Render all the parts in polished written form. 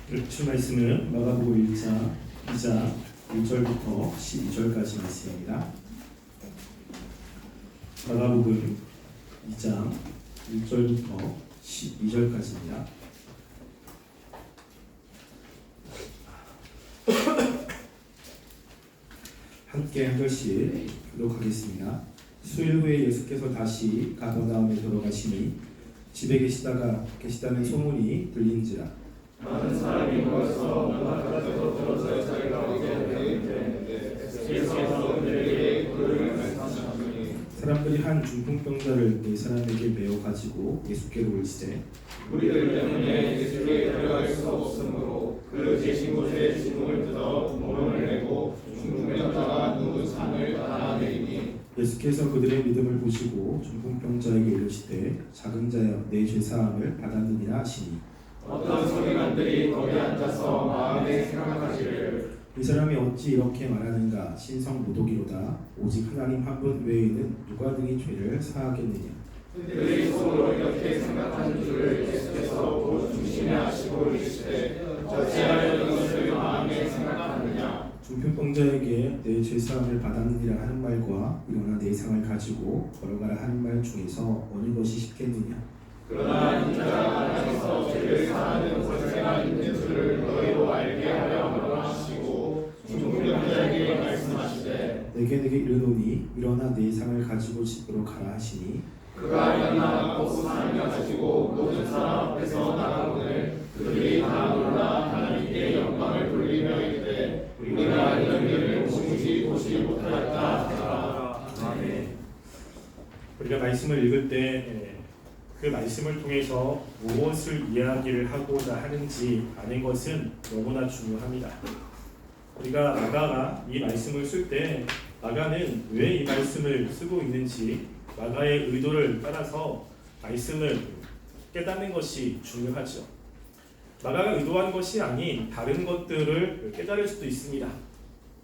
주 말씀은 마가복음 1장 2장 1절부터 12절까지 말씀입니다. 마가복음 2장 1절부터 12절까지입니다. 함께 한 절씩 교독하겠습니다. 수일 후에 예수께서 다시 가버나움에 들어가시니 집에 계시다는 소문이 들린지라 많은 사람이 모여서 바깥에서 들어서 자기가 오게 되었는데 예수께서 그들에게 그를 말씀하시니 사람들이 한 중풍병자를 네 사람에게 메어 가지고 예수께로 올리되 우리들 때문에 예수께 데려갈 수 없으므로 그 계신 곳에 진동을 뜯어 몸을 내고 중풍병자가 누운 산을 닫아내리니 예수께서 그들의 믿음을 보시고 중풍병자에게 이르시되 작은 자여 내 죄사함을 받았느니라 하시니 어떤 서기관들이 거기 앉아서 마음에 생각하기를 이 사람이 어찌 이렇게 말하는가 신성모독이로다 오직 하나님 한 분 외에는 누가 등이 죄를 사하겠느냐 그들이 속으로 이렇게 생각하는 줄을 예수께서 곧 중심에 아시고 이르시되 어찌하여 이것을 마음에 생각하느냐 중풍병자에게 내 죄사함을 받았느니라 하는 말과 일어나 내 상을 가지고 걸어가라 하는 말 중에서 어느 것이 쉽겠느냐 그러나 인자가 하나님께서 죄를 사하는 권세가 있는 줄을 너희로 알게 하려 명하시고 중풍병자에게 말씀하시되 내게 이르노니 일어나 내 상을 가지고 집으로 가라 하시니 그가 일어나 옷을 가지고 모든 사람 앞에서 나가거늘 그들이 다 놀라 하나님께 영광을 돌리며 이르되 우리가 이런 일을 오직 보지 못하였다 하더라. 아멘. 우리가 말씀을 읽을 때 그 말씀을 통해서 무엇을 이야기를 하고자 하는지 아는 것은 너무나 중요합니다. 우리가 마가가 이 말씀을 쓸 때 마가는 왜 이 말씀을 쓰고 있는지 마가의 의도를 따라서 말씀을 깨닫는 것이 중요하죠. 마가가 의도한 것이 아닌 다른 것들을 깨달을 수도 있습니다.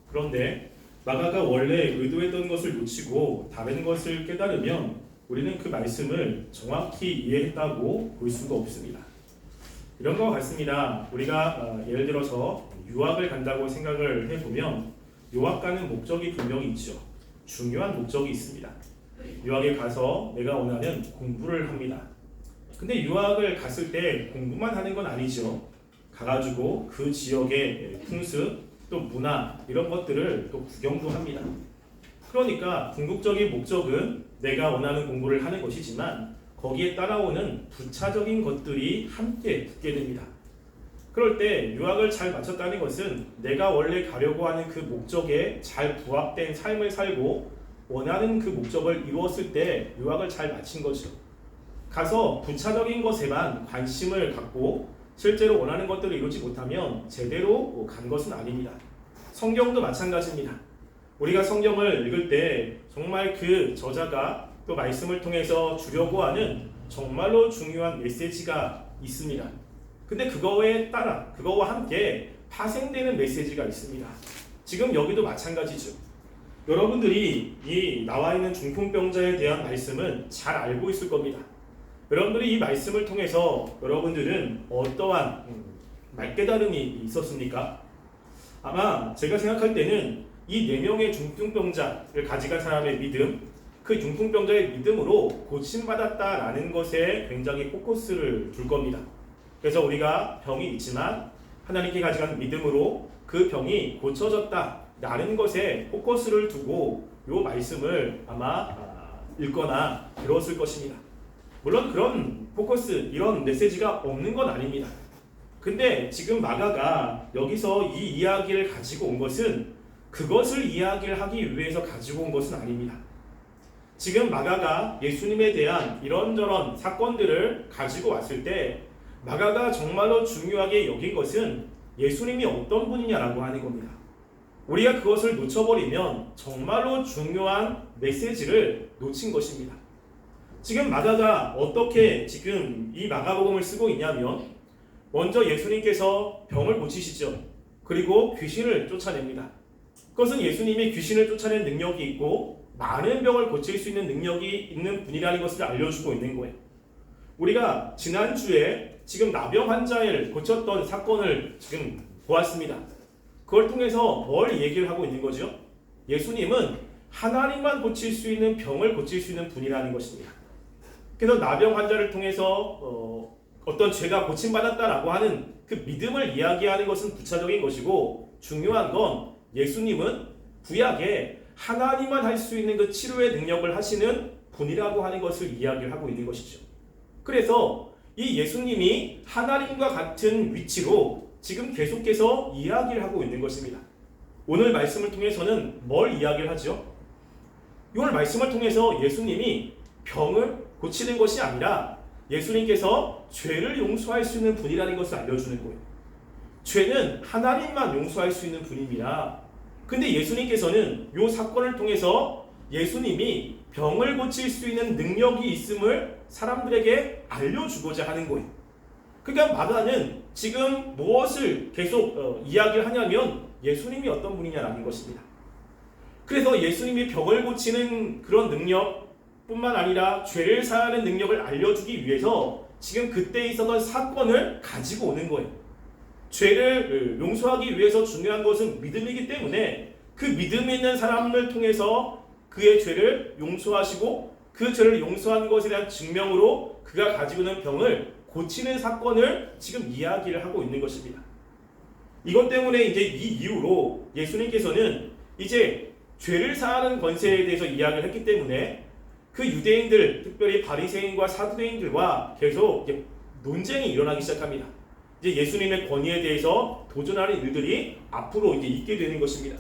그런데 마가가 원래 의도했던 것을 놓치고 다른 것을 깨달으면 우리는 그 말씀을 정확히 이해했다고 볼 수가 없습니다. 이런 것 같습니다. 우리가 예를 들어서 유학을 간다고 생각을 해보면 유학 가는 목적이 분명히 있죠. 중요한 목적이 있습니다. 유학에 가서 내가 원하는 공부를 합니다. 근데 유학을 갔을 때 공부만 하는 건 아니죠. 가가지고 그 지역의 풍습, 또 문화 이런 것들을 또 구경도 합니다. 그러니까 궁극적인 목적은 내가 원하는 공부를 하는 것이지만 거기에 따라오는 부차적인 것들이 함께 붙게 됩니다. 그럴 때 유학을 잘 마쳤다는 것은 내가 원래 가려고 하는 그 목적에 잘 부합된 삶을 살고 원하는 그 목적을 이루었을 때 유학을 잘 마친 거죠. 가서 부차적인 것에만 관심을 갖고 실제로 원하는 것들을 이루지 못하면 제대로 간 것은 아닙니다. 성경도 마찬가지입니다. 우리가 성경을 읽을 때 정말 그 저자가 또 말씀을 통해서 주려고 하는 정말로 중요한 메시지가 있습니다. 근데 그거와 함께 파생되는 메시지가 있습니다. 지금 여기도 마찬가지죠. 여러분들이 이 나와 있는 중풍병자에 대한 말씀은 잘 알고 있을 겁니다. 여러분들이 이 말씀을 통해서 여러분들은 어떠한 깨달음이 있었습니까? 아마 제가 생각할 때는 이 4명의 중풍병자를 가져간 사람의 믿음, 그 중풍병자의 믿음으로 고침받았다라는 것에 굉장히 포커스를 둘 겁니다. 그래서 우리가 병이 있지만 하나님께 가져간 믿음으로 그 병이 고쳐졌다라는 것에 포커스를 두고 이 말씀을 아마 읽거나 들었을 것입니다. 물론 그런 포커스, 이런 메시지가 없는 건 아닙니다. 근데 지금 마가가 여기서 이 이야기를 가지고 온 것은 그것을 이야기를 하기 위해서 가지고 온 것은 아닙니다. 지금 마가가 예수님에 대한 이런저런 사건들을 가지고 왔을 때 마가가 정말로 중요하게 여긴 것은 예수님이 어떤 분이냐라고 하는 겁니다. 우리가 그것을 놓쳐버리면 정말로 중요한 메시지를 놓친 것입니다. 지금 마가가 어떻게 지금 이 마가복음을 쓰고 있냐면 먼저 예수님께서 병을 고치시죠. 그리고 귀신을 쫓아냅니다. 그것은 예수님이 귀신을 쫓아낸 능력이 있고 많은 병을 고칠 수 있는 능력이 있는 분이라는 것을 알려주고 있는 거예요. 우리가 지난주에 지금 나병 환자를 고쳤던 사건을 지금 보았습니다. 그걸 통해서 뭘 얘기를 하고 있는 거죠? 예수님은 하나님만 고칠 수 있는 병을 고칠 수 있는 분이라는 것입니다. 그래서 나병 환자를 통해서 어떤 죄가 고침받았다라고 하는 그 믿음을 이야기하는 것은 부차적인 것이고, 중요한 건 예수님은 구약에 하나님만 할 수 있는 그 치료의 능력을 하시는 분이라고 하는 것을 이야기를 하고 있는 것이죠. 그래서 이 예수님이 하나님과 같은 위치로 지금 계속해서 이야기를 하고 있는 것입니다. 오늘 말씀을 통해서는 뭘 이야기를 하죠? 오늘 말씀을 통해서 예수님이 병을 고치는 것이 아니라 예수님께서 죄를 용서할 수 있는 분이라는 것을 알려주는 거예요. 죄는 하나님만 용서할 수 있는 분입니다. 근데 예수님께서는 이 사건을 통해서 예수님이 병을 고칠 수 있는 능력이 있음을 사람들에게 알려주고자 하는 거예요. 그러니까 마가는 지금 무엇을 계속 이야기를 하냐면 예수님이 어떤 분이냐라는 것입니다. 그래서 예수님이 병을 고치는 그런 능력뿐만 아니라 죄를 사하는 능력을 알려주기 위해서 지금 그때 있었던 사건을 가지고 오는 거예요. 죄를 용서하기 위해서 중요한 것은 믿음이기 때문에 그 믿음이 있는 사람을 통해서 그의 죄를 용서하시고 그 죄를 용서한 것에 대한 증명으로 그가 가지고 있는 병을 고치는 사건을 지금 이야기를 하고 있는 것입니다. 이것 때문에 이제 이 이후로 예수님께서는 이제 죄를 사하는 권세에 대해서 이야기를 했기 때문에 그 유대인들, 특별히 바리새인과 사두개인들과 계속 이제 논쟁이 일어나기 시작합니다. 이제 예수님의 권위에 대해서 도전하는 일들이 앞으로 이제 있게 되는 것입니다.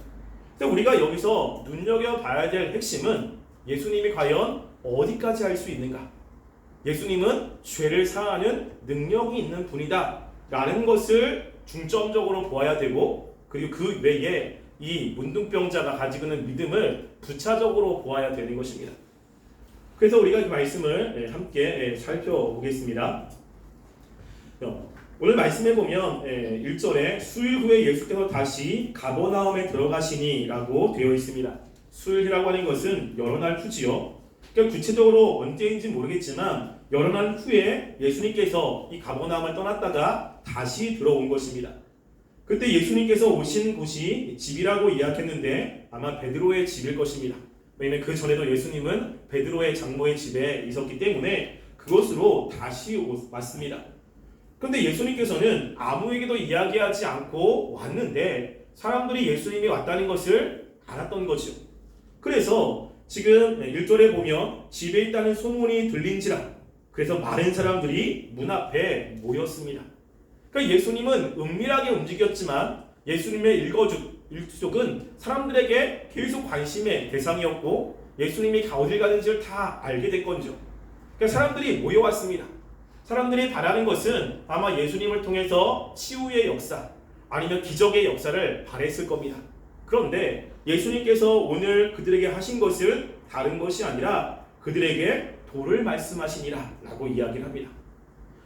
그래서 우리가 여기서 눈여겨봐야 될 핵심은 예수님이 과연 어디까지 할 수 있는가? 예수님은 죄를 사하는 능력이 있는 분이다 라는 것을 중점적으로 보아야 되고, 그리고 그 외에 이 문둥병자가 가지고 있는 믿음을 부차적으로 보아야 되는 것입니다. 그래서 우리가 이 말씀을 함께 살펴보겠습니다. 오늘 말씀해 보면 1절에 수일 후에 예수께서 다시 가버나움에 들어가시니 라고 되어 있습니다. 수일이라고 하는 것은 여러 날 후지요. 그러니까 구체적으로 언제인지 모르겠지만 여러 날 후에 예수님께서 이 가버나움을 떠났다가 다시 들어온 것입니다. 그때 예수님께서 오신 곳이 집이라고 이야기했는데 아마 베드로의 집일 것입니다. 왜냐하면 그 전에도 예수님은 베드로의 장모의 집에 있었기 때문에 그곳으로 다시 왔습니다. 그런데 예수님께서는 아무에게도 이야기하지 않고 왔는데 사람들이 예수님이 왔다는 것을 알았던 거죠. 그래서 지금 1절에 보면 집에 있다는 소문이 들린지라, 그래서 많은 사람들이 문 앞에 모였습니다. 그러니까 예수님은 은밀하게 움직였지만 예수님의 일족은 사람들에게 계속 관심의 대상이었고 예수님이 어딜 가는지를 다 알게 된 거죠. 그러니까 사람들이 모여왔습니다. 사람들이 바라는 것은 아마 예수님을 통해서 치유의 역사 아니면 기적의 역사를 바랬을 겁니다. 그런데 예수님께서 오늘 그들에게 하신 것은 다른 것이 아니라 그들에게 도를 말씀하시니라 라고 이야기를 합니다.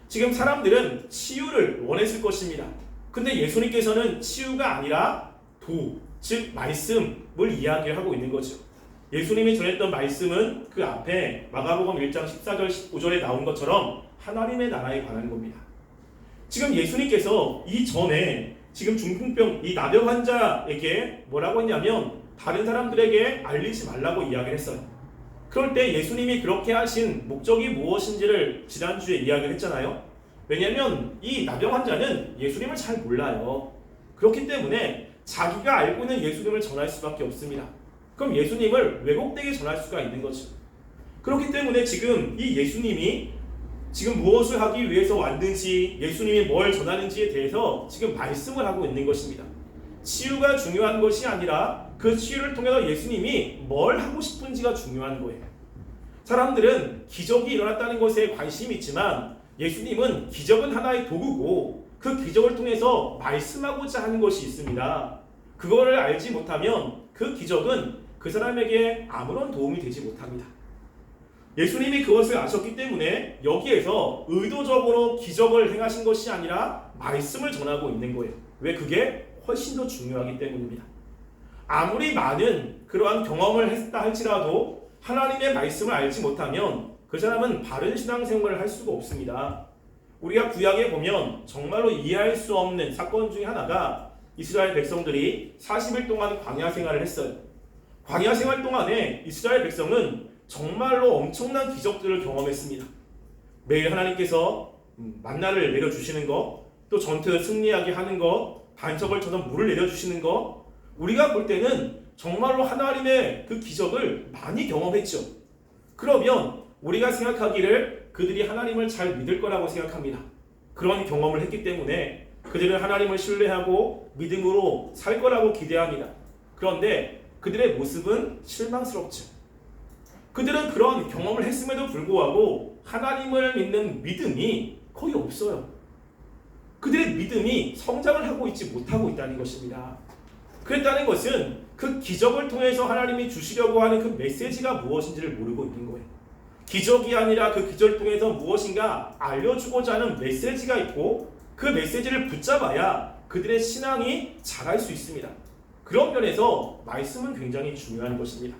지금 사람들은 치유를 원했을 것입니다. 근데 예수님께서는 치유가 아니라 도, 즉 말씀을 이야기를 하고 있는 거죠. 예수님이 전했던 말씀은 그 앞에 마가복음 1장 14절 15절에 나온 것처럼 하나님의 나라에 관한 겁니다. 지금 예수님께서 이전에 지금 중풍병 이 나병 환자에게 뭐라고 했냐면 다른 사람들에게 알리지 말라고 이야기를 했어요. 그럴 때 예수님이 그렇게 하신 목적이 무엇인지를 지난주에 이야기를 했잖아요. 왜냐하면 이 나병 환자는 예수님을 잘 몰라요. 그렇기 때문에 자기가 알고 있는 예수님을 전할 수밖에 없습니다. 그럼 예수님을 왜곡되게 전할 수가 있는 거죠. 그렇기 때문에 지금 이 예수님이 지금 무엇을 하기 위해서 왔는지, 예수님이 뭘 전하는지에 대해서 지금 말씀을 하고 있는 것입니다. 치유가 중요한 것이 아니라 그 치유를 통해서 예수님이 뭘 하고 싶은지가 중요한 거예요. 사람들은 기적이 일어났다는 것에 관심이 있지만 예수님은 기적은 하나의 도구고 그 기적을 통해서 말씀하고자 하는 것이 있습니다. 그거를 알지 못하면 그 기적은 그 사람에게 아무런 도움이 되지 못합니다. 예수님이 그것을 아셨기 때문에 여기에서 의도적으로 기적을 행하신 것이 아니라 말씀을 전하고 있는 거예요. 왜? 그게 훨씬 더 중요하기 때문입니다. 아무리 많은 그러한 경험을 했다 할지라도 하나님의 말씀을 알지 못하면 그 사람은 바른 신앙생활을 할 수가 없습니다. 우리가 구약에 보면 정말로 이해할 수 없는 사건 중에 하나가 이스라엘 백성들이 40일 동안 광야 생활을 했어요. 광야 생활 동안에 이스라엘 백성은 정말로 엄청난 기적들을 경험했습니다. 매일 하나님께서 만나를 내려주시는 것, 또 전투를 승리하게 하는 것, 반석을처럼 물을 내려주시는 것, 우리가 볼 때는 정말로 하나님의 그 기적을 많이 경험했죠. 그러면 우리가 생각하기를 그들이 하나님을 잘 믿을 거라고 생각합니다. 그런 경험을 했기 때문에 그들은 하나님을 신뢰하고 믿음으로 살 거라고 기대합니다. 그런데 그들의 모습은 실망스럽죠. 그들은 그런 경험을 했음에도 불구하고 하나님을 믿는 믿음이 거의 없어요. 그들의 믿음이 성장을 하고 있지 못하고 있다는 것입니다. 그랬다는 것은 그 기적을 통해서 하나님이 주시려고 하는 그 메시지가 무엇인지를 모르고 있는 거예요. 기적이 아니라 그 기적을 통해서 무엇인가 알려주고자 하는 메시지가 있고 그 메시지를 붙잡아야 그들의 신앙이 자랄 수 있습니다. 그런 면에서 말씀은 굉장히 중요한 것입니다.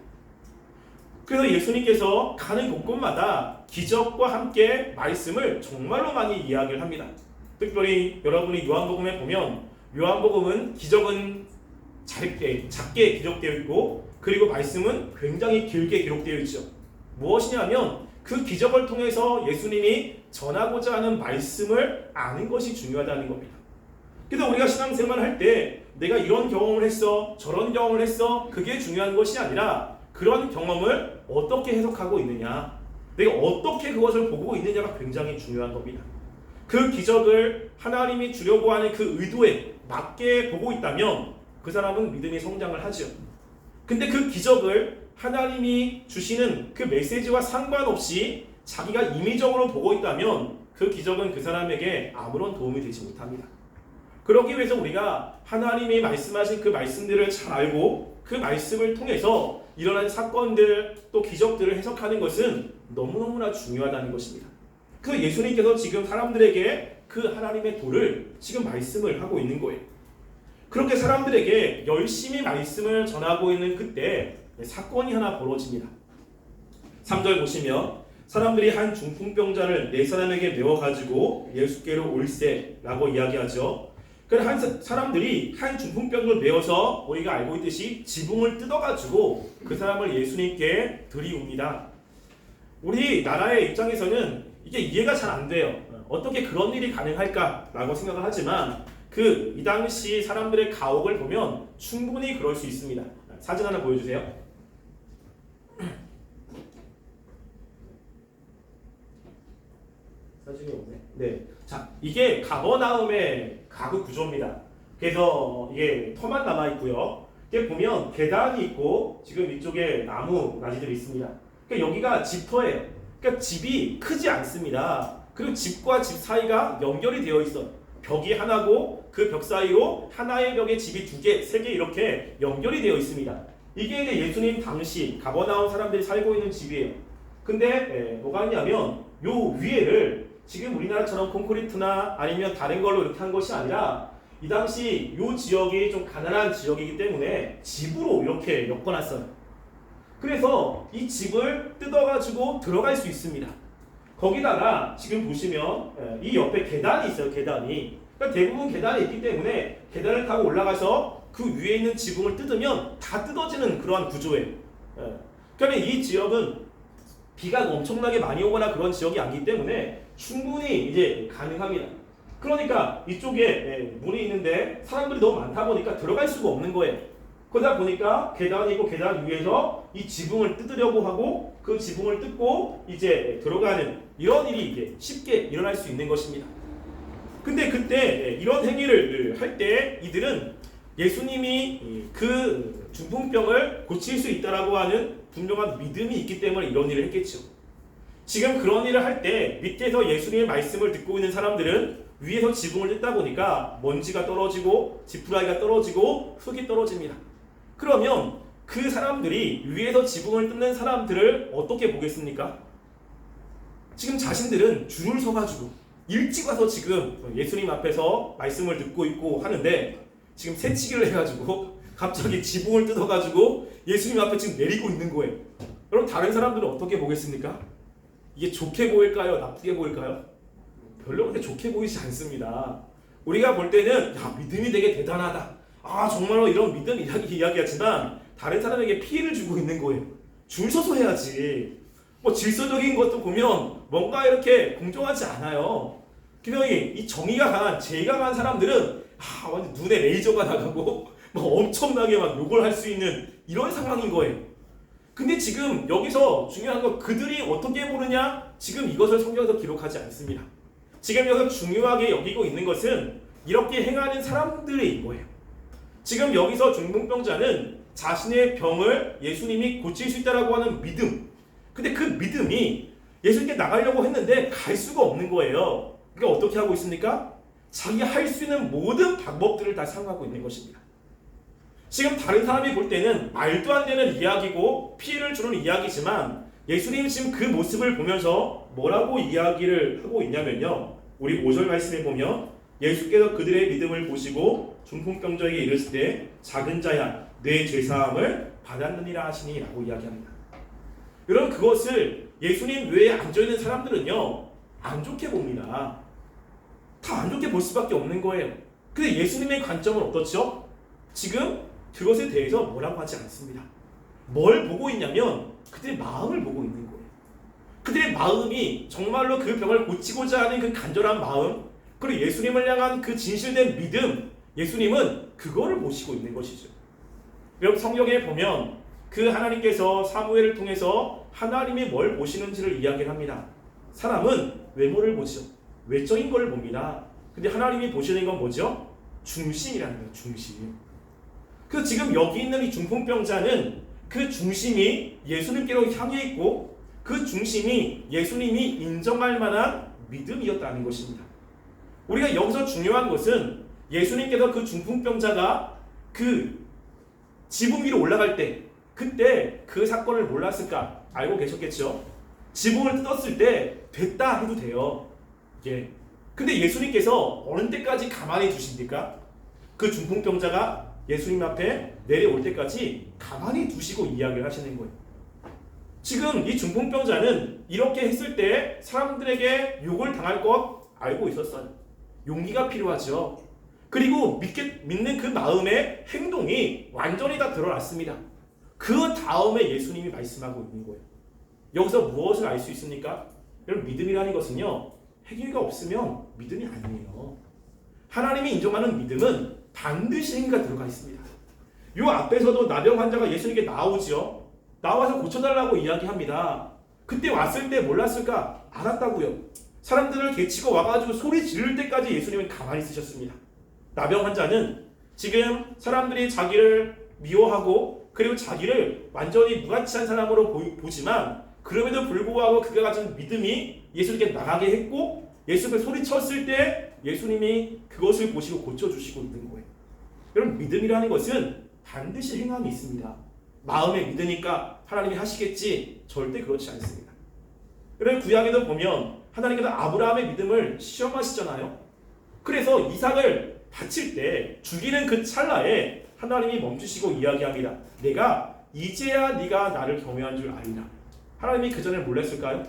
그래서 예수님께서 가는 곳곳마다 기적과 함께 말씀을 정말로 많이 이야기를 합니다. 특별히 여러분이 요한복음에 보면 요한복음은 기적은 작게 기록되어 있고 그리고 말씀은 굉장히 길게 기록되어 있죠. 무엇이냐면 그 기적을 통해서 예수님이 전하고자 하는 말씀을 아는 것이 중요하다는 겁니다. 그래서 우리가 신앙생활을 할 때 내가 이런 경험을 했어, 저런 경험을 했어, 그게 중요한 것이 아니라 그런 경험을 어떻게 해석하고 있느냐, 내가 어떻게 그것을 보고 있느냐가 굉장히 중요한 겁니다. 그 기적을 하나님이 주려고 하는 그 의도에 맞게 보고 있다면 그 사람은 믿음이 성장을 하죠. 근데 그 기적을 하나님이 주시는 그 메시지와 상관없이 자기가 임의적으로 보고 있다면 그 기적은 그 사람에게 아무런 도움이 되지 못합니다. 그러기 위해서 우리가 하나님이 말씀하신 그 말씀들을 잘 알고 그 말씀을 통해서 일어난 사건들 또 기적들을 해석하는 것은 너무너무나 중요하다는 것입니다. 그 예수님께서 지금 사람들에게 그 하나님의 도를 지금 말씀을 하고 있는 거예요. 그렇게 사람들에게 열심히 말씀을 전하고 있는 그때 사건이 하나 벌어집니다. 3절 보시면 사람들이 한 중풍병자를 네 사람에게 메워가지고 예수께로 올세라고 이야기하죠. 그래서 사람들이 한 중풍병을 메워서 우리가 알고 있듯이 지붕을 뜯어가지고 그 사람을 예수님께 들이옵니다. 우리 나라의 입장에서는 이게 이해가 잘 안 돼요. 어떻게 그런 일이 가능할까라고 생각을 하지만 이 당시 사람들의 가옥을 보면 충분히 그럴 수 있습니다. 사진 하나 보여주세요. 사진이 없네. 네. 자, 이게 가버나움의 가구 구조입니다. 그래서 이게 터만 남아 있고요. 이게 보면 계단이 있고 지금 이쪽에 나무 가지들이 있습니다. 그러니까 여기가 집터예요. 그러니까 집이 크지 않습니다. 그리고 집과 집 사이가 연결이 되어 있어요. 벽이 하나고 그 벽 사이로 하나의 벽에 집이 두 개, 세 개 이렇게 연결이 되어 있습니다. 이게 이제 예수님 당시 가버나움 사람들이 살고 있는 집이에요. 근데 뭐가 있냐면 요 위에를 지금 우리나라처럼 콘크리트나 아니면 다른 걸로 이렇게 한 것이 아니라 이 당시 요 지역이 좀 가난한 지역이기 때문에 집으로 이렇게 엮어놨어요. 그래서 이 집을 뜯어가지고 들어갈 수 있습니다. 거기다가 지금 보시면 이 옆에 계단이 있어요. 계단이. 그러니까 대부분 계단이 있기 때문에 계단을 타고 올라가서 그 위에 있는 지붕을 뜯으면 다 뜯어지는 그러한 구조예요. 그러니까 이 지역은 비가 엄청나게 많이 오거나 그런 지역이 아니기 때문에 충분히 이제 가능합니다. 그러니까 이쪽에 문이 있는데 사람들이 너무 많다 보니까 들어갈 수가 없는 거예요. 그러다 보니까 계단이 있고 계단 위에서 이 지붕을 뜯으려고 하고 그 지붕을 뜯고 이제 들어가는 이런 일이 이제 쉽게 일어날 수 있는 것입니다. 근데 그때 이런 행위를 할 때 이들은 예수님이 그 중풍병을 고칠 수 있다라고 하는 분명한 믿음이 있기 때문에 이런 일을 했겠죠. 지금 그런 일을 할 때 밑에서 예수님의 말씀을 듣고 있는 사람들은 위에서 지붕을 뜯다 보니까 먼지가 떨어지고 지푸라기가 떨어지고 흙이 떨어집니다. 그러면 그 사람들이 위에서 지붕을 뜯는 사람들을 어떻게 보겠습니까? 지금 자신들은 줄을 서가지고 일찍 와서 지금 예수님 앞에서 말씀을 듣고 있고 하는데 지금 새치기를 해가지고 갑자기 지붕을 뜯어가지고 예수님 앞에 지금 내리고 있는 거예요. 여러분 다른 사람들은 어떻게 보겠습니까? 이게 좋게 보일까요? 나쁘게 보일까요? 별로 그렇게 좋게 보이지 않습니다. 우리가 볼 때는 야, 믿음이 되게 대단하다. 아, 정말로 이런 믿음 이야기하지만 다른 사람에게 피해를 주고 있는 거예요. 줄 서서 해야지. 뭐 질서적인 것도 보면 뭔가 이렇게 공정하지 않아요. 분명히 이 정의가 강한, 제의가 강한 사람들은 완전 눈에 레이저가 나가고 막 엄청나게 막 욕을 할 수 있는 이런 상황인 거예요. 근데 지금 여기서 중요한 건 그들이 어떻게 보느냐, 지금 이것을 성경에서 기록하지 않습니다. 지금 여기서 중요하게 여기고 있는 것은 이렇게 행하는 사람들인 거예요. 지금 여기서 중풍병자는 자신의 병을 예수님이 고칠 수 있다라고 하는 믿음, 근데 그 믿음이 예수님께 나가려고 했는데 갈 수가 없는 거예요. 그러니까 어떻게 하고 있습니까? 자기가 할 수 있는 모든 방법들을 다 사용하고 있는 것입니다. 지금 다른 사람이 볼 때는 말도 안 되는 이야기고 피해를 주는 이야기지만 예수님은 지금 그 모습을 보면서 뭐라고 이야기를 하고 있냐면요, 우리 5절 말씀에 보면 예수께서 그들의 믿음을 보시고 중풍병자에게 이르실 때 작은 자야 내 죄사함을 받았느니라 하시니 라고 이야기합니다. 여러분, 그것을 예수님 외에 앉아있는 사람들은요 안 좋게 봅니다. 다 안 좋게 볼 수밖에 없는 거예요. 근데 예수님의 관점은 어떻죠? 지금 그것에 대해서 뭐라고 하지 않습니다. 뭘 보고 있냐면 그들의 마음을 보고 있는 거예요. 그들의 마음이 정말로 그 병을 고치고자 하는 그 간절한 마음, 그리고 예수님을 향한 그 진실된 믿음, 예수님은 그거를 보시고 있는 것이죠. 여러분, 성경에 보면 그 하나님께서 사무엘을 통해서 하나님이 뭘 보시는지를 이야기를 합니다. 사람은 외모를 보죠. 외적인 걸 봅니다. 근데 하나님이 보시는 건 뭐죠? 중심이라는 거예요. 중심. 그래서 지금 여기 있는 이 중풍병자는 그 중심이 예수님께로 향해 있고 그 중심이 예수님이 인정할 만한 믿음이었다는 것입니다. 우리가 여기서 중요한 것은 예수님께서 그 중풍병자가 그 지붕 위로 올라갈 때 그때 그 사건을 몰랐을까? 알고 계셨겠죠? 지붕을 뜯었을 때 됐다 해도 돼요. 예. 근데 예수님께서 어느 때까지 가만히 두십니까? 그 중풍병자가 예수님 앞에 내려올 때까지 가만히 두시고 이야기를 하시는 거예요. 지금 이 중풍병자는 이렇게 했을 때 사람들에게 욕을 당할 것 알고 있었어요. 용기가 필요하죠. 그리고 믿는 그 마음의 행동이 완전히 다 드러났습니다. 그 다음에 예수님이 말씀하고 있는 거예요. 여기서 무엇을 알 수 있습니까? 여러분, 믿음이라는 것은요, 행위가 없으면 믿음이 아니에요. 하나님이 인정하는 믿음은 반드시 행위가 들어가 있습니다. 이 앞에서도 나병 환자가 예수님께 나오죠. 나와서 고쳐달라고 이야기합니다. 그때 왔을 때 몰랐을까? 알았다고요. 사람들을 개치고 와가지고 소리 지를 때까지 예수님은 가만히 있으셨습니다. 나병 환자는 지금 사람들이 자기를 미워하고 그리고 자기를 완전히 무가치한 사람으로 보지만 그럼에도 불구하고 그가 가진 믿음이 예수님께 나가게 했고 예수님께 소리쳤을 때 예수님이 그것을 보시고 고쳐주시고 있는 거예요. 여러분, 믿음이라는 것은 반드시 행함이 있습니다. 마음에 믿으니까 하나님이 하시겠지, 절대 그렇지 않습니다. 여러분, 구약에도 보면 하나님께서 아브라함의 믿음을 시험하시잖아요. 그래서 이삭을 바칠 때 죽이는 그 찰나에 하나님이 멈추시고 이야기합니다. 내가 이제야 네가 나를 경외한 줄 아리라. 하나님이 그 전에 몰랐을까요?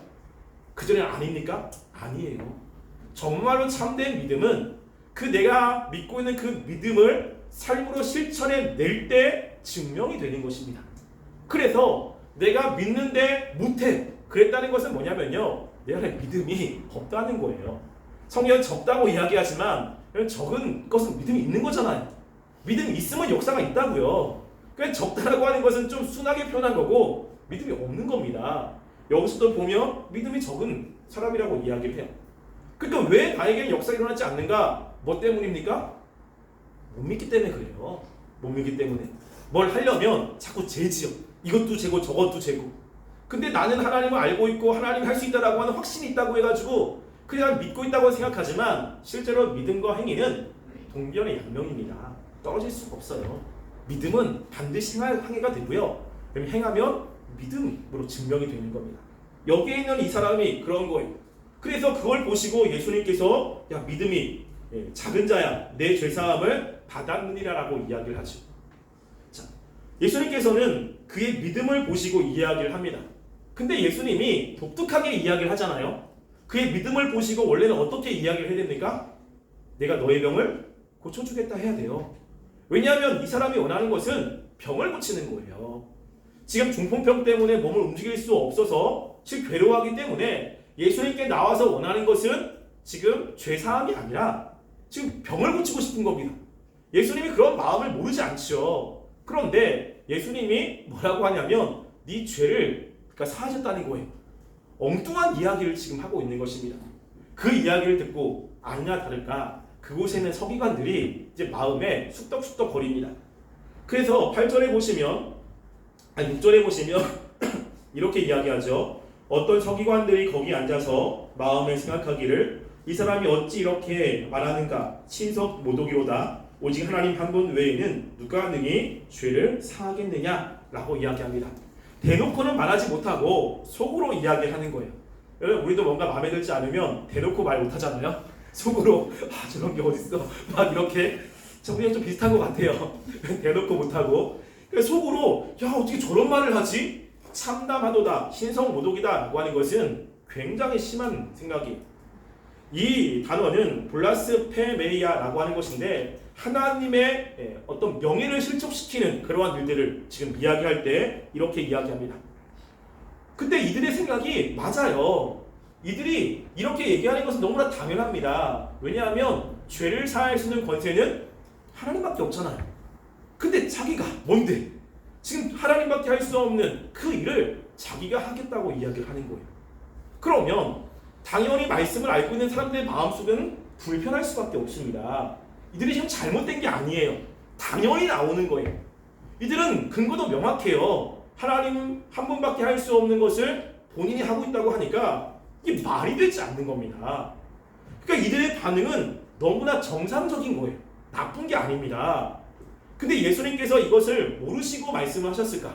그 전에 아닙니까? 아니에요. 정말로 참된 믿음은 그 내가 믿고 있는 그 믿음을 삶으로 실천해 낼 때 증명이 되는 것입니다. 그래서 내가 믿는데 못해, 그랬다는 것은 뭐냐면요, 내 안에 믿음이 없다는 거예요. 성경은 적다고 이야기하지만 적은 것은 믿음이 있는 거잖아요. 믿음이 있으면 역사가 있다고요. 그러니까 적다라고 하는 것은 좀 순하게 표현한 거고 믿음이 없는 겁니다. 여기서도 보면 믿음이 적은 사람이라고 이야기를 해요. 그러니까 왜 나에게는 역사가 일어나지 않는가? 뭐 때문입니까? 못 믿기 때문에 그래요. 못 믿기 때문에. 뭘 하려면 자꾸 재지요. 이것도 재고 저것도 재고. 근데 나는 하나님을 알고 있고 하나님이 할 수 있다라고 하는 확신이 있다고 해가지고 그냥 믿고 있다고 생각하지만 실제로 믿음과 행위는 동변의 양면입니다. 떨어질 수가 없어요. 믿음은 반드시 행위가 되고요. 그럼 행하면 믿음으로 증명이 되는 겁니다. 여기에 있는 이 사람이 그런 거예요. 그래서 그걸 보시고 예수님께서 야, 믿음이 작은 자야 내 죄사함을 받았느니라라고 이야기를 하죠. 자, 예수님께서는 그의 믿음을 보시고 이야기를 합니다. 근데 예수님이 독특하게 이야기를 하잖아요. 그의 믿음을 보시고 원래는 어떻게 이야기를 해야 됩니까? 내가 너의 병을 고쳐주겠다 해야 돼요. 왜냐하면 이 사람이 원하는 것은 병을 고치는 거예요. 지금 중풍병 때문에 몸을 움직일 수 없어서 지금 괴로워하기 때문에 예수님께 나와서 원하는 것은 지금 죄사함이 아니라 지금 병을 고치고 싶은 겁니다. 예수님이 그런 마음을 모르지 않죠. 그런데 예수님이 뭐라고 하냐면 네 죄를 그러니까 사하셨다는 거예요. 엉뚱한 이야기를 지금 하고 있는 것입니다. 그 이야기를 듣고 아니나 다를까 그곳에는 서기관들이 이제 마음에 쑥덕쑥덕 거립니다. 그래서 8절에 보시면 6절에 보시면 이렇게 이야기하죠. 어떤 서기관들이 거기 앉아서 마음에 생각하기를 이 사람이 어찌 이렇게 말하는가 신석 모독이로다 오직 하나님 한 분 외에는 누가 능히 죄를 사하겠느냐라고 이야기합니다. 대놓고는 말하지 못하고 속으로 이야기하는 거예요. 여러분 우리도 뭔가 마음에 들지 않으면 대놓고 말 못하잖아요. 속으로 저런 게 어딨어 막 이렇게 우리랑 좀 비슷한 것 같아요. 대놓고 못하고 속으로 야 어떻게 저런 말을 하지? 참담하도다 신성모독이다 라고 하는 것은 굉장히 심한 생각이에요. 이 단어는 블라스페메이아라고 하는 것인데 하나님의 어떤 명예를 실족시키는 그러한 일들을 지금 이야기할 때 이렇게 이야기합니다. 근데 이들의 생각이 맞아요. 이들이 이렇게 얘기하는 것은 너무나 당연합니다. 왜냐하면 죄를 사할 수 있는 권세는 하나님밖에 없잖아요. 근데 자기가 뭔데? 지금 하나님밖에 할 수 없는 그 일을 자기가 하겠다고 이야기를 하는 거예요. 그러면 당연히 말씀을 알고 있는 사람들의 마음속에는 불편할 수밖에 없습니다. 이들이 지금 잘못된 게 아니에요. 당연히 나오는 거예요. 이들은 근거도 명확해요. 하나님 한 분밖에 할 수 없는 것을 본인이 하고 있다고 하니까 이게 말이 되지 않는 겁니다. 그러니까 이들의 반응은 너무나 정상적인 거예요. 나쁜 게 아닙니다. 근데 예수님께서 이것을 모르시고 말씀을 하셨을까?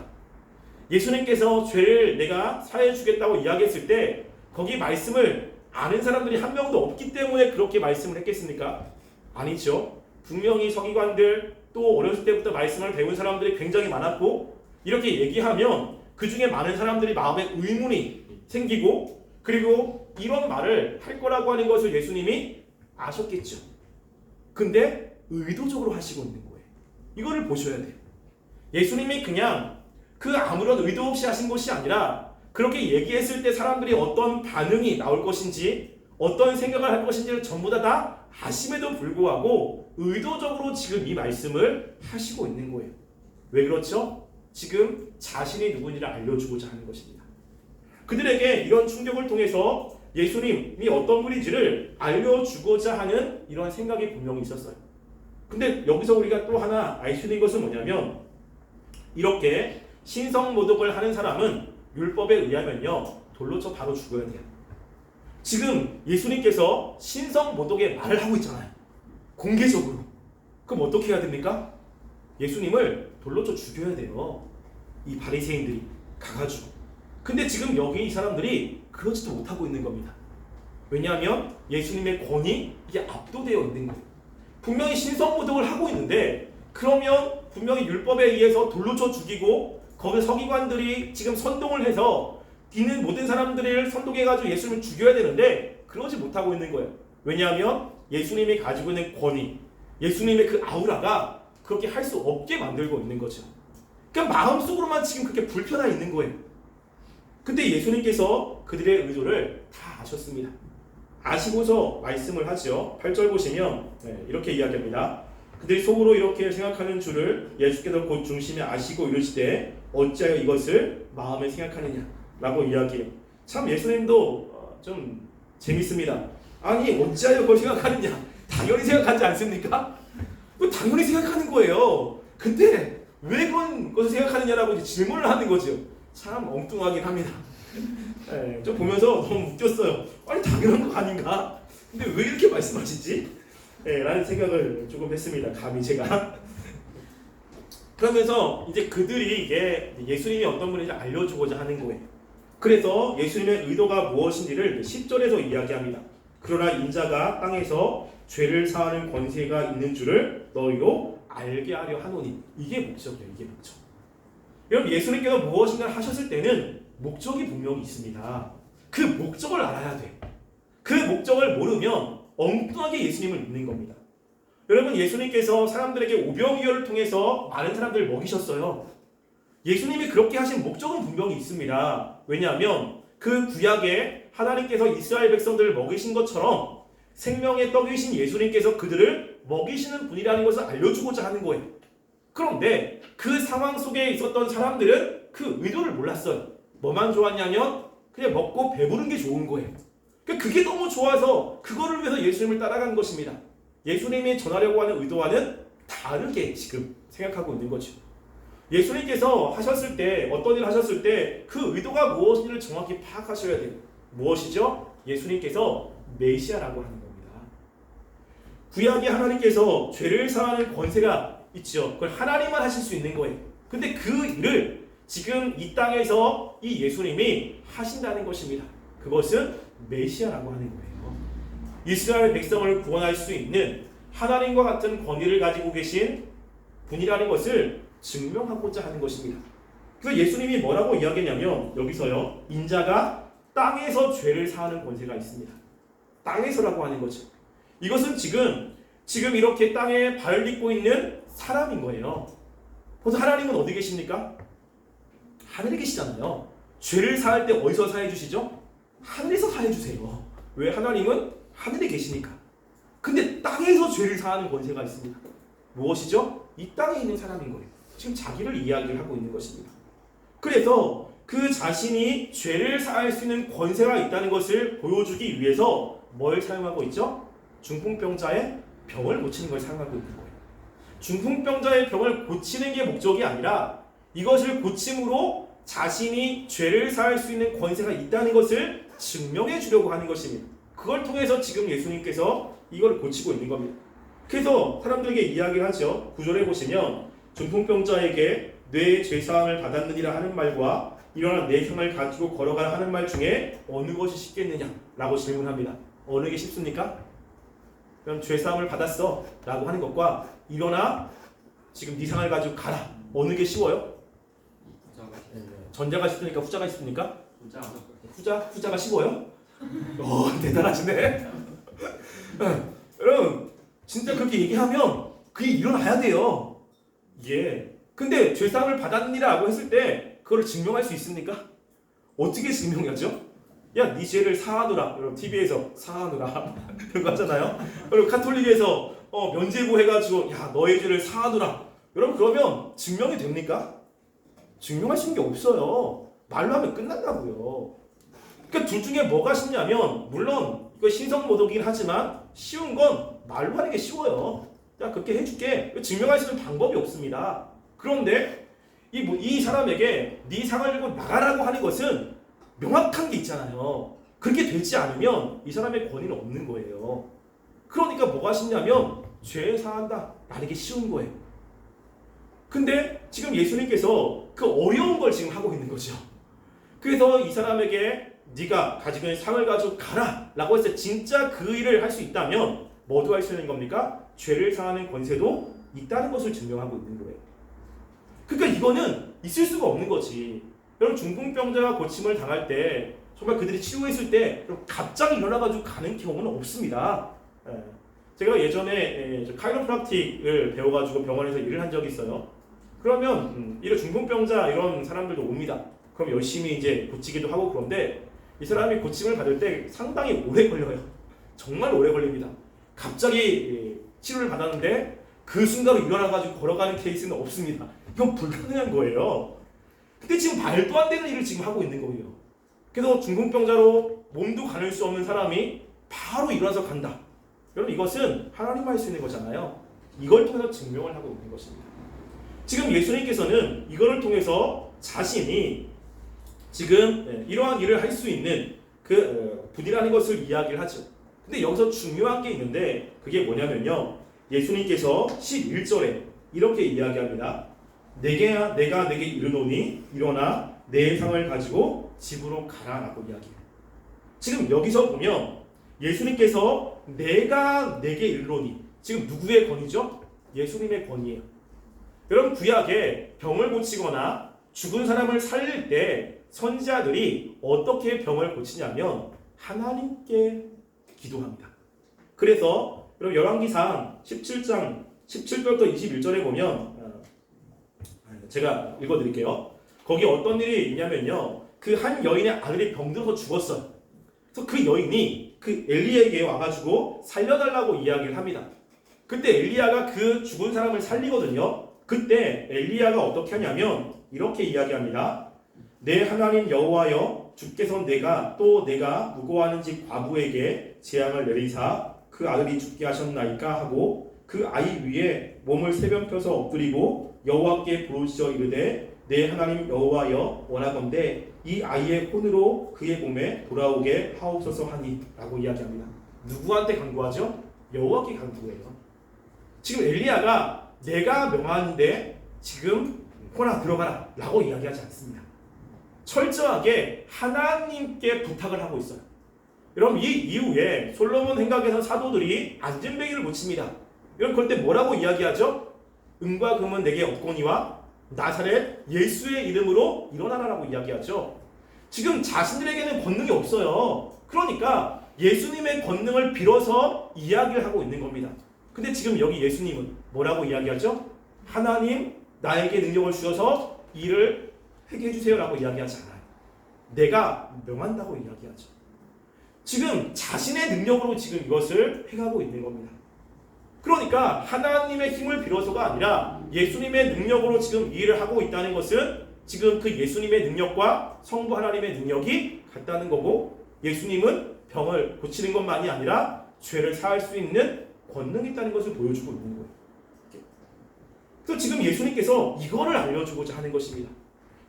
예수님께서 죄를 내가 사해 주겠다고 이야기했을 때 거기 말씀을 아는 사람들이 한 명도 없기 때문에 그렇게 말씀을 했겠습니까? 아니죠. 분명히 서기관들 또 어렸을 때부터 말씀을 배운 사람들이 굉장히 많았고 이렇게 얘기하면 그 중에 많은 사람들이 마음에 의문이 생기고 그리고 이런 말을 할 거라고 하는 것을 예수님이 아셨겠죠. 근데 의도적으로 하시고 있는 거예요. 이거를 보셔야 돼요. 예수님이 그냥 그 아무런 의도 없이 하신 것이 아니라 그렇게 얘기했을 때 사람들이 어떤 반응이 나올 것인지 어떤 생각을 할 것인지를 전부 다 아심에도 불구하고 의도적으로 지금 이 말씀을 하시고 있는 거예요. 왜 그렇죠? 지금 자신이 누구인지를 알려주고자 하는 것입니다. 그들에게 이런 충격을 통해서 예수님이 어떤 분인지를 알려주고자 하는 이런 생각이 분명히 있었어요. 근데 여기서 우리가 또 하나 알 수 있는 것은 뭐냐면 이렇게 신성모독을 하는 사람은 율법에 의하면요 돌로 쳐 바로 죽어야 돼요. 지금 예수님께서 신성모독의 말을 하고 있잖아요. 공개적으로. 그럼 어떻게 해야 됩니까? 예수님을 돌로 쳐 죽여야 돼요. 이 바리새인들이 가가지고. 근데 지금 여기 이 사람들이 그러지도 못하고 있는 겁니다. 왜냐하면 예수님의 권위 이게 압도되어 있는 거예요. 분명히 신성모독을 하고 있는데 그러면 분명히 율법에 의해서 돌로 쳐 죽이고 거기 서기관들이 지금 선동을 해서 있는 모든 사람들을 선동해가지고 예수님을 죽여야 되는데 그러지 못하고 있는 거예요. 왜냐하면 예수님이 가지고 있는 권위, 예수님의 그 아우라가 그렇게 할 수 없게 만들고 있는 거죠. 그러니까 마음속으로만 지금 그렇게 불편해 있는 거예요. 근데 예수님께서 그들의 의도를 다 아셨습니다. 아시고서 말씀을 하죠. 8절 보시면 이렇게 이야기합니다. 그들이 속으로 이렇게 생각하는 줄을 예수께서 곧 중심에 아시고 이르시되 어찌하여 이것을 마음에 생각하느냐 라고 이야기해요. 참 예수님도 좀 재밌습니다. 아니 어찌하여 그걸 생각하느냐 당연히 생각하지 않습니까? 당연히 생각하는 거예요. 근데 왜 그런 것을 생각하느냐라고 이제 질문을 하는 거죠. 참 엉뚱하긴 합니다. 좀 보면서 너무 웃겼어요. 아니 당연한 거 아닌가? 근데 왜 이렇게 말씀하시지? 라는 생각을 조금 했습니다. 감히 제가. 그러면서 이제 그들이 이게 예수님이 어떤 분인지 알려주고자 하는 거예요. 그래서 예수님의 의도가 무엇인지를 10절에서 이야기합니다. 그러나 인자가 땅에서 죄를 사하는 권세가 있는 줄을 너희로 알게 하려 하노니. 이게 목적이에요. 이게 목적. 여러분 예수님께서 무엇인가를 하셨을 때는 목적이 분명히 있습니다. 그 목적을 알아야 돼. 그 목적을 모르면 엉뚱하게 예수님을 믿는 겁니다. 여러분, 예수님께서 사람들에게 오병이어를 통해서 많은 사람들을 먹이셨어요. 예수님이 그렇게 하신 목적은 분명히 있습니다. 왜냐하면 그 구약에 하나님께서 이스라엘 백성들을 먹이신 것처럼 생명의 떡이신 예수님께서 그들을 먹이시는 분이라는 것을 알려주고자 하는 거예요. 그런데 그 상황 속에 있었던 사람들은 그 의도를 몰랐어요. 뭐만 좋았냐면 그냥 먹고 배부른 게 좋은 거예요. 그게 너무 좋아서 그거를 위해서 예수님을 따라간 것입니다. 예수님이 전하려고 하는 의도와는 다르게 지금 생각하고 있는 거죠. 예수님께서 하셨을 때, 어떤 일을 하셨을 때 그 의도가 무엇인지를 정확히 파악하셔야 돼요. 무엇이죠? 예수님께서 메시아라고 하는 겁니다. 구약의 하나님께서 죄를 사하는 권세가 있죠. 그걸 하나님만 하실 수 있는 거예요. 근데 그 일을 지금 이 땅에서 이 예수님이 하신다는 것입니다. 그것은 메시아라고 하는 거예요. 이스라엘 백성을 구원할 수 있는 하나님과 같은 권위를 가지고 계신 분이라는 것을 증명하고자 하는 것입니다. 그래서 예수님이 뭐라고 이야기했냐면 여기서요, 인자가 땅에서 죄를 사하는 권세가 있습니다. 땅에서라고 하는 거죠. 이것은 지금 이렇게 땅에 발을 딛고 있는 사람인 거예요. 그래서 하나님은 어디 계십니까? 하늘에 계시잖아요. 죄를 사할 때 어디서 사해 주시죠? 하늘에서 사해 주세요. 왜? 하나님은 하늘에 계시니까. 근데 땅에서 죄를 사하는 권세가 있습니다. 무엇이죠? 이 땅에 있는 사람인 거예요. 지금 자기를 이야기를 하고 있는 것입니다. 그래서 그 자신이 죄를 사할 수 있는 권세가 있다는 것을 보여주기 위해서 뭘 사용하고 있죠? 중풍병자의 병을 고치는 걸 사용하고 있는 거예요. 중풍병자의 병을 고치는 게 목적이 아니라 이것을 고침으로 자신이 죄를 사할 수 있는 권세가 있다는 것을 증명해 주려고 하는 것입니다. 그걸 통해서 지금 예수님께서 이걸 고치고 있는 겁니다. 그래서 사람들에게 이야기를 하죠. 9절에 보시면 중풍병자에게 뇌의 죄사함을 받았느니라 하는 말과 일어나 내 형을 가지고 걸어가라 하는 말 중에 어느 것이 쉽겠느냐 라고 질문합니다. 어느 게 쉽습니까? 그럼 죄사함을 받았어 라고 하는 것과 일어나 지금 네 상을 가지고 가라, 어느 게 쉬워요? 전자가 쉽습니까? 후자가 쉽습니까? 후자가 쉬워요? 대단하시네. 여러분, 진짜 그렇게 얘기하면 그게 일어나야 돼요. 예. 근데 죄사함을 받았니라고 했을 때 그걸 증명할 수 있습니까? 어떻게 증명하죠? 야, 네 죄를 사하노라. 여러분 TV에서 사하노라 그런 거 하잖아요. 그리고 카톨릭에서 면죄부 해가지고 야, 너의 죄를 사하노라. 여러분 그러면 증명이 됩니까? 증명할 수 있는 게 없어요. 말로 하면 끝난다고요. 그러니까 둘 중에 뭐가 쉽냐면, 물론 이거 신성모독이긴 하지만 쉬운 건 말로 하는 게 쉬워요. 야, 그렇게 해줄게. 증명할 수 있는 방법이 없습니다. 그런데 이 사람에게 네 상을 들고 나가라고 하는 것은 명확한 게 있잖아요. 그렇게 되지 않으면 이 사람의 권위는 없는 거예요. 그러니까 뭐가 쉽냐면 죄 사한다 라는 게 쉬운 거예요. 근데 지금 예수님께서 그 어려운 걸 지금 하고 있는 거죠. 그래서 이 사람에게 네가 가지고 있는 상을 가지고 가라 라고 해서 진짜 그 일을 할 수 있다면 뭐도 할 수 있는 겁니까? 죄를 사하는 권세도 있다는 것을 증명하고 있는 거예요. 그러니까 이거는 있을 수가 없는 거지. 여러분, 중풍병자가 고침을 당할 때 정말 그들이 치유했을 때 갑자기 일어나가지고 가는 경우는 없습니다. 제가 예전에 카이로프락틱을 배워가지고 병원에서 일을 한 적이 있어요. 그러면 이런 중풍병자 이런 사람들도 옵니다. 그럼 열심히 이제 고치기도 하고, 그런데 이 사람이 고침을 받을 때 상당히 오래 걸려요. 정말 오래 걸립니다. 갑자기 치료를 받았는데 그 순간으로 일어나가지고 걸어가는 케이스는 없습니다. 이건 불가능한 거예요. 근데 지금 말도 안 되는 일을 지금 하고 있는 거예요. 그래서 중풍병자로 몸도 가눌 수 없는 사람이 바로 일어나서 간다. 여러분, 이것은 하나님 할 수 있는 거잖아요. 이걸 통해서 증명을 하고 있는 것입니다. 지금 예수님께서는 이거를 통해서 자신이 지금 이러한 일을 할 수 있는 그 분이라는 것을 이야기를 하죠. 근데 여기서 중요한 게 있는데 그게 뭐냐면요, 예수님께서 11절에 이렇게 이야기합니다. 내가 내게 이르노니 일어나 내 상을 가지고 집으로 가라라고 이야기해요. 지금 여기서 보면 예수님께서 내가 내게 이르노니, 지금 누구의 권위죠? 예수님의 권위예요. 여러분, 구약에 병을 고치거나 죽은 사람을 살릴 때 선지자들이 어떻게 병을 고치냐면 하나님께 기도합니다. 그래서 여러분 열왕기상 17장 17절부터 21절에 보면 제가 읽어드릴게요. 거기 어떤 일이 있냐면요. 그 한 여인의 아들이 병들어서 죽었어요. 그래서 그 여인이 그 엘리야에게 와가지고 살려달라고 이야기를 합니다. 그때 엘리야가 그 죽은 사람을 살리거든요. 그때 엘리야가 어떻게 하냐면 이렇게 이야기합니다. 내 하나님 여호와여, 주께서 내가 무고하는 집 과부에게 재앙을 내리사 그 아들이 죽게 하셨나이까 하고 그 아이 위에 몸을 세 번 펴서 엎드리고 여호와께 부르짖어 이르되 내 하나님 여호와여 원하건대 이 아이의 혼으로 그의 몸에 돌아오게 하옵소서 하니 라고 이야기합니다. 누구한테 간구하죠? 여호와께 간구해요. 지금 엘리야가 내가 명하는데 지금 호나 들어가라 라고 이야기하지 않습니다. 철저하게 하나님께 부탁을 하고 있어요. 여러분 이 이후에 솔로몬 행각에서 사도들이 안전뱅이를 고칩니다. 여러분 그때 뭐라고 이야기하죠? 은과 금은 내게 없거니와 나사렛 예수의 이름으로 일어나라라고 이야기하죠. 지금 자신들에게는 권능이 없어요. 그러니까 예수님의 권능을 빌어서 이야기를 하고 있는 겁니다. 근데 지금 여기 예수님은 뭐라고 이야기하죠? 하나님 나에게 능력을 주셔서 일을 하게 해주세요 라고 이야기하지 않아요. 내가 명한다고 이야기하죠. 지금 자신의 능력으로 지금 이것을 해가고 있는 겁니다. 그러니까 하나님의 힘을 빌어서가 아니라 예수님의 능력으로 지금 이 일을 하고 있다는 것은 지금 그 예수님의 능력과 성부 하나님의 능력이 같다는 거고 예수님은 병을 고치는 것만이 아니라 죄를 사할 수 있는 권능이 있다는 것을 보여주고 있는 거예요. 그래서 지금 예수님께서 이거를 알려주고자 하는 것입니다.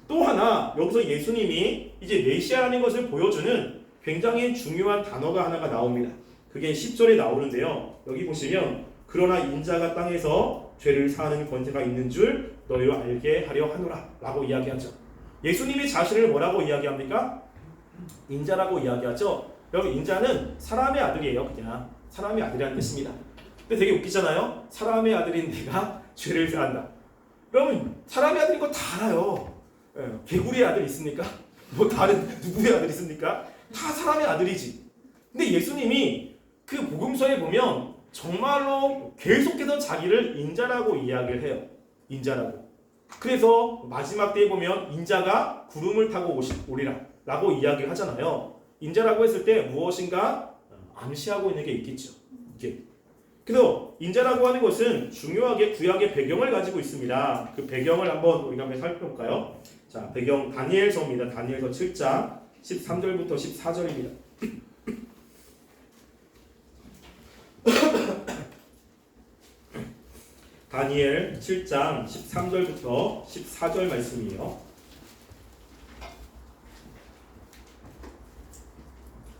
또 하나 여기서 예수님이 이제 메시아라는 것을 보여주는 굉장히 중요한 단어가 하나가 나옵니다. 그게 10절에 나오는데요. 여기 보시면 그러나 인자가 땅에서 죄를 사하는 권세가 있는 줄 너희로 알게 하려 하노라 라고 이야기하죠. 예수님이 자신을 뭐라고 이야기합니까? 인자라고 이야기하죠. 여러분 인자는 사람의 아들이에요. 그냥 사람의 아들이라는 뜻입니다. 근데 되게 웃기잖아요. 사람의 아들인 내가 죄를 사한다. 여러분 사람의 아들인 거 다 알아요. 개구리의 아들 있습니까? 뭐 다른 누구의 아들 있습니까? 다 사람의 아들이지. 근데 예수님이 그 복음서에 보면 정말로 계속해서 자기를 인자라고 이야기를 해요. 인자라고. 그래서 마지막 때에 보면 인자가 구름을 타고 오리라 라고 이야기를 하잖아요. 인자라고 했을 때 무엇인가 암시하고 있는 게 있겠죠. 이게. 그래서 인자라고 하는 것은 중요하게 구약의 배경을 가지고 있습니다. 그 배경을 우리가 한번 살펴볼까요? 자, 배경 다니엘서입니다. 다니엘서 7장 13절부터 14절입니다. 다니엘 7장 13절부터 14절 말씀이에요.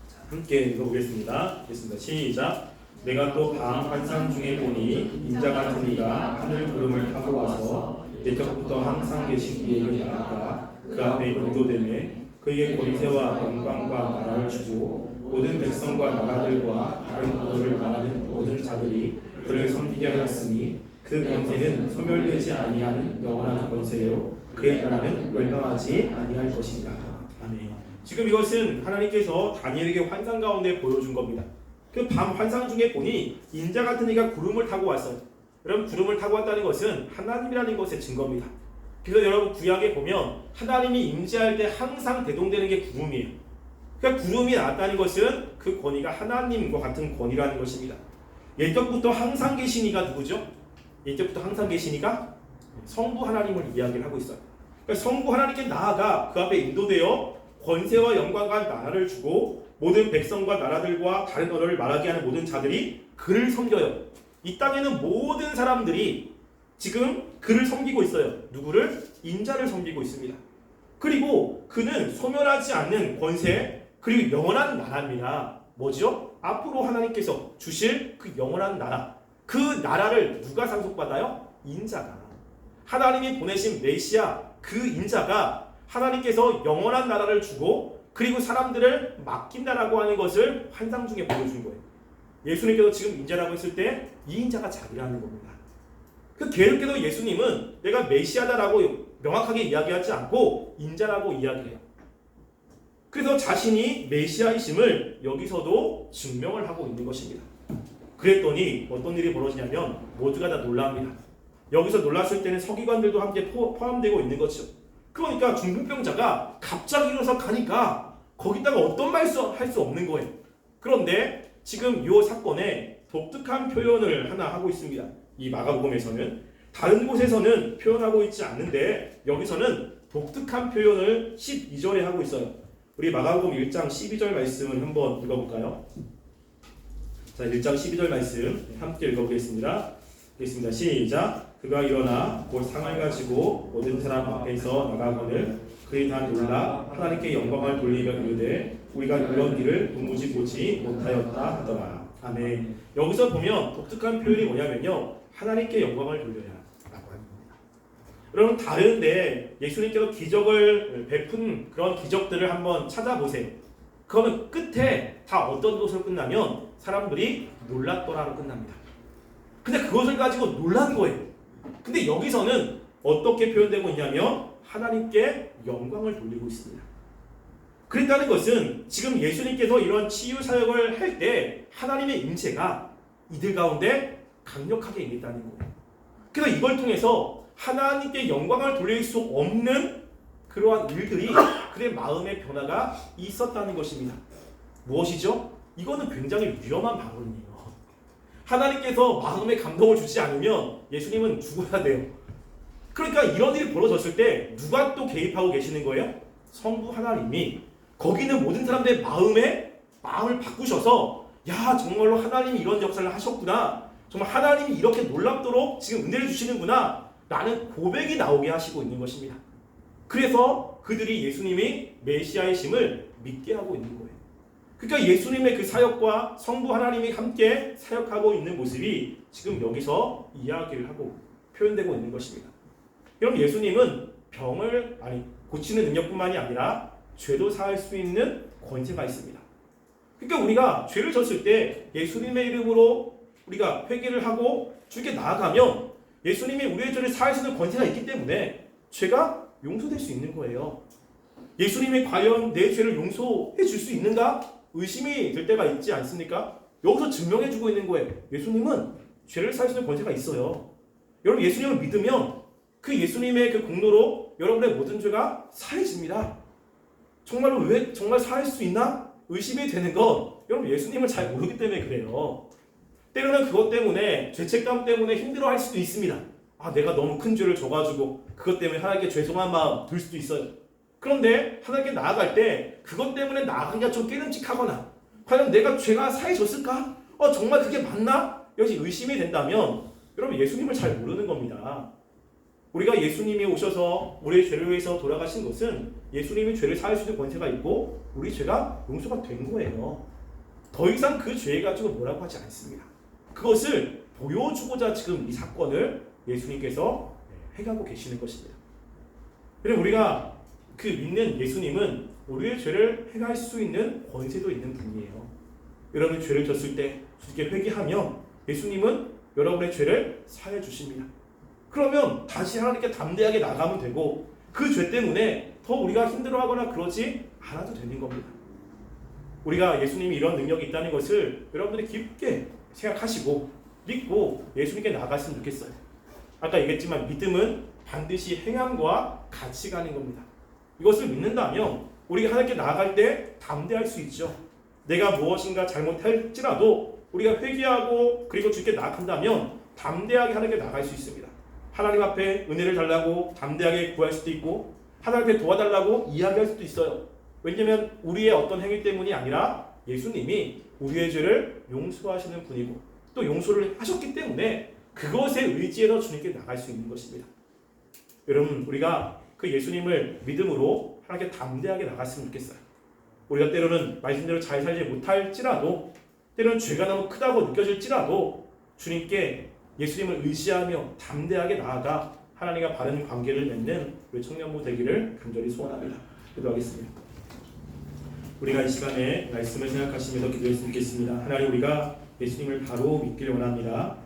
자, 함께 읽어보겠습니다. 시작. 내가 또 밤 환상 중에 보니 인자 같은 이가 하늘 구름을 타고 와서 내 곁부터 항상 계신 이에게 나아가 그 앞에 인도되매 그에게 권세와 영광과 나라를 주고 모든 백성과 나라들과 다른 언어를 말하는 모든 자들이 그를 섬기게 하였으니 그 권세는 소멸되지 아니하는 영원한 권세요 그의 나라는 멸망하지 아니할 것이다. 아멘. 지금 이것은 하나님께서 다니엘에게 환상 가운데 보여준 겁니다. 그 밤 환상 중에 보니 인자 같은 이가 구름을 타고 왔어요. 여러분 구름을 타고 왔다는 것은 하나님이라는 것의 증거입니다. 그래서 여러분 구약에 보면 하나님이 임재할 때 항상 대동되는 게 구름이에요. 그러니까 구름이 나왔다는 것은 그 권위가 하나님과 같은 권위라는 것입니다. 옛적부터 항상 계신 이가 누구죠? 옛적부터 항상 계신 이가 성부 하나님을 이야기를 하고 있어요. 그러니까 성부 하나님께 나아가 그 앞에 인도되어 권세와 영광과 나라를 주고 모든 백성과 나라들과 다른 언어를 말하게 하는 모든 자들이 그를 섬겨요. 이 땅에는 모든 사람들이 지금 그를 섬기고 있어요. 누구를? 인자를 섬기고 있습니다. 그리고 그는 소멸하지 않는 권세 그리고 영원한 나라입니다. 뭐죠? 앞으로 하나님께서 주실 그 영원한 나라. 그 나라를 누가 상속받아요? 인자가. 하나님이 보내신 메시아 그 인자가 하나님께서 영원한 나라를 주고 그리고 사람들을 맡긴다라고 하는 것을 환상 중에 보여준 거예요. 예수님께서 지금 인자라고 했을 때 이 인자가 자기라는 겁니다. 그 계속해서 예수님은 내가 메시아다라고 명확하게 이야기하지 않고 인자라고 이야기해요. 그래서 자신이 메시아이심을 여기서도 증명을 하고 있는 것입니다. 그랬더니 어떤 일이 벌어지냐면 모두가 다 놀랍니다. 여기서 놀랐을 때는 서기관들도 함께 포함되고 있는 거죠. 그러니까 중풍병자가 갑자기 일어서 가니까 거기다가 어떤 말도 할 수 없는 거예요. 그런데 지금 이 사건에 독특한 표현을 하나 하고 있습니다. 이 마가복음에서는 다른 곳에서는 표현하고 있지 않는데 여기서는 독특한 표현을 12절에 하고 있어요. 우리 마가복음 1장 12절 말씀을 한번 읽어볼까요? 자, 1장 12절 말씀 함께 읽어보겠습니다. 읽겠습니다. 시작. 그가 일어나 곧 상을 가지고 모든 사람 앞에서 나가거늘 그들이 다 놀라 하나님께 영광을 돌리며 이르되 우리가 이런 일을 도무지 보지 못하였다 하더라. 아멘. 여기서 보면 독특한 표현이 뭐냐면요, 하나님께 영광을 돌려야 라고 하는 겁니다. 여러분, 다른데 예수님께서 기적을 베푼 그런 기적들을 한번 찾아보세요. 그러면 끝에 다 어떤 것으로 끝나면 사람들이 놀랐더라로 끝납니다. 근데 그것을 가지고 놀란 거예요. 근데 여기서는 어떻게 표현되고 있냐면 하나님께 영광을 돌리고 있습니다. 그랬다는 것은 지금 예수님께서 이런 치유 사역을 할 때 하나님의 임재가 이들 가운데 강력하게 임했다는 거예요. 그래서 이걸 통해서 하나님께 영광을 돌릴 수 없는 그러한 일들이 그의 마음의 변화가 있었다는 것입니다. 무엇이죠? 이거는 굉장히 위험한 발언이에요. 하나님께서 마음에 감동을 주지 않으면 예수님은 죽어야 돼요. 그러니까 이런 일이 벌어졌을 때 누가 또 개입하고 계시는 거예요? 성부 하나님이 거기 있는 모든 사람들의 마음을 바꾸셔서 야, 정말로 하나님이 이런 역사를 하셨구나, 정말 하나님이 이렇게 놀랍도록 지금 은혜를 주시는구나 라는 고백이 나오게 하시고 있는 것입니다. 그래서 그들이 예수님이 메시아이심을 믿게 하고 있는 거예요. 그러니까 예수님의 그 사역과 성부 하나님이 함께 사역하고 있는 모습이 지금 여기서 이야기를 하고 표현되고 있는 것입니다. 여러분, 예수님은 병을 고치는 능력뿐만이 아니라 죄도 사할 수 있는 권세가 있습니다. 그러니까 우리가 죄를 졌을 때 예수님의 이름으로 우리가 회개를 하고 주께 나아가면 예수님이 우리의 죄를 사할 수 있는 권세가 있기 때문에 죄가 용서될 수 있는 거예요. 예수님이 과연 내 죄를 용서해 줄 수 있는가? 의심이 될 때가 있지 않습니까? 여기서 증명해주고 있는 거예요. 예수님은 죄를 사할 수 있는 권세가 있어요. 여러분, 예수님을 믿으면 그 예수님의 그 공로로 여러분의 모든 죄가 사해집니다. 정말로 왜 정말 사할 수 있나? 의심이 되는 건 여러분 예수님을 잘 모르기 때문에 그래요. 때로는 그것 때문에 죄책감 때문에 힘들어할 수도 있습니다. 아, 내가 너무 큰 죄를 져가지고 그것 때문에 하나님께 죄송한 마음 들 수도 있어요. 그런데 하나님께 나아갈 때 그것 때문에 나아가기가 좀 깨름직하거나 과연 내가 죄가 사해졌을까? 정말 그게 맞나? 여기서 의심이 된다면 여러분 예수님을 잘 모르는 겁니다. 우리가 예수님이 오셔서 우리의 죄를 위해서 돌아가신 것은 예수님이 죄를 사할 수 있는 권세가 있고 우리 죄가 용서가 된 거예요. 더 이상 그 죄 가지고 뭐라고 하지 않습니다. 그것을 보여주고자 지금 이 사건을 예수님께서 해가고 계시는 것입니다. 그리고 우리가 그 믿는 예수님은 우리의 죄를 해갈 수 있는 권세도 있는 분이에요. 여러분이 죄를 졌을 때 주께 회개하면 예수님은 여러분의 죄를 사해 주십니다. 그러면 다시 하나님께 담대하게 나가면 되고 그 죄 때문에 더 우리가 힘들어하거나 그러지 않아도 되는 겁니다. 우리가 예수님이 이런 능력이 있다는 것을 여러분들이 깊게 생각하시고 믿고 예수님께 나아갔으면 좋겠어요. 아까 얘기했지만 믿음은 반드시 행함과 같이 가는 겁니다. 이것을 믿는다면 우리가 하나님께 나아갈 때 담대할 수 있죠. 내가 무엇인가 잘못할지라도 우리가 회개하고 그리고 주께 나아간다면 담대하게 하나님께 나아갈 수 있습니다. 하나님 앞에 은혜를 달라고 담대하게 구할 수도 있고 하나님 앞에 도와달라고 이야기할 수도 있어요. 왜냐하면 우리의 어떤 행위 때문이 아니라 예수님이 우리의 죄를 용서하시는 분이고 또 용서를 하셨기 때문에 그것에 의지해서 주님께 나갈 수 있는 것입니다. 여러분, 우리가 그 예수님을 믿음으로 하나님께 담대하게 나갔으면 좋겠어요. 우리가 때로는 말씀대로 잘 살지 못할지라도 때로는 죄가 너무 크다고 느껴질지라도 주님께 예수님을 의지하며 담대하게 나아가 하나님과 바른 관계를 맺는 우리 청년부 되기를 간절히 소원합니다. 기도하겠습니다. 우리가 이 시간에 말씀을 생각하시면서 기도했으면 좋겠습니다. 하나님, 우리가 예수님을 바로 믿기를 원합니다.